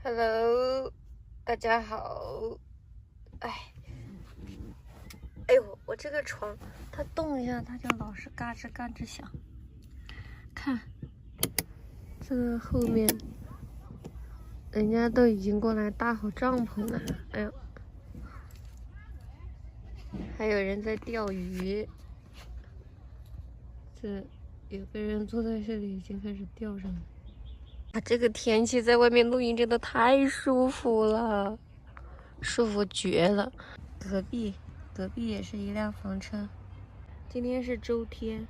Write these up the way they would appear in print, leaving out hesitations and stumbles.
Hello， 大家好。哎呦，我这个床它动一下，它就老是嘎吱嘎吱响。看，这个后面人家都已经过来搭好帐篷了。哎呦，还有人在钓鱼。这有个人坐在这里，已经开始钓上了。这个天气在外面露营真的太舒服了，舒服绝了。隔壁也是一辆房车。今天是周天，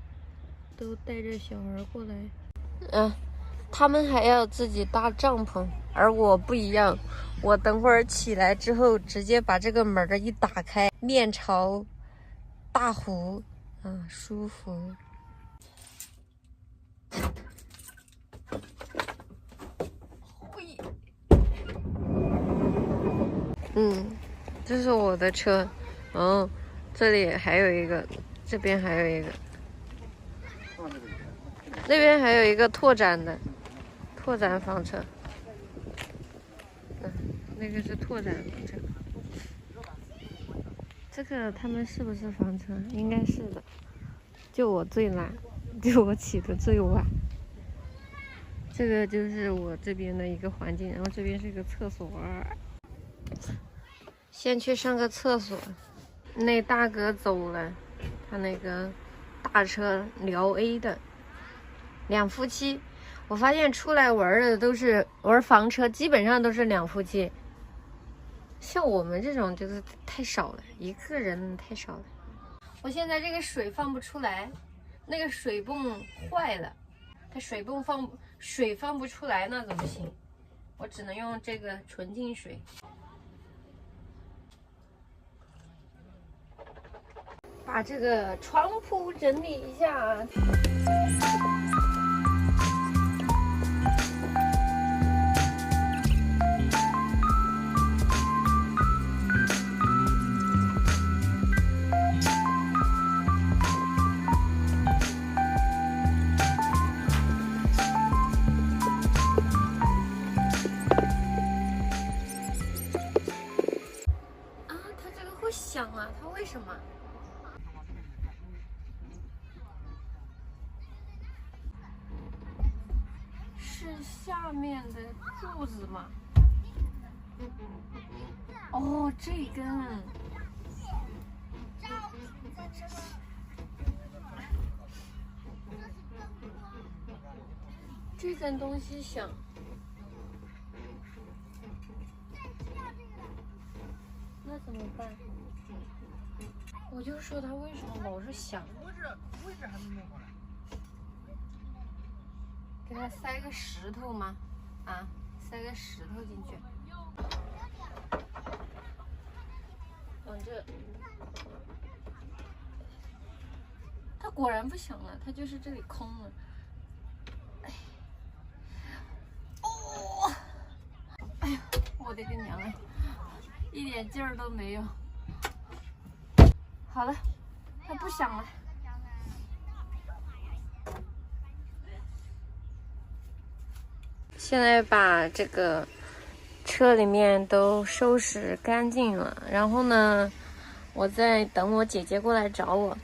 都带着小孩过来。他们还要自己搭帐篷，而我不一样。我等会儿起来之后，直接把这个门一打开，面朝大湖，舒服。这是我的车。这里还有一个，这边还有一个，那边还有一个拓展房车。那个是拓展房车。这个他们是不是房车？应该是的。就我最懒，就我起得最晚。这个就是我这边的一个环境，然后这边是一个厕所。先去上个厕所。那大哥走了，他那个大车辽 A 的两夫妻。我发现出来玩的都是玩房车，基本上都是两夫妻。像我们这种就是太少了，一个人太少了。我现在这个水放不出来，那个水泵坏了，它水放不出来，那怎么行？我只能用这个纯净水。把这个床铺整理一下。它这个会响啊，它为什么？是下面的柱子吗？哦，这根。这根东西响。那怎么办？我就说它为什么老是响？位置还没弄好来。给它塞个石头吗？塞个石头进去。往这。它果然不响了，它就是这里空了。哎呀，我的个娘啊！一点劲儿都没有。好了，它不响了。现在把这个车里面都收拾干净了，然后呢，我在等我姐姐过来找我。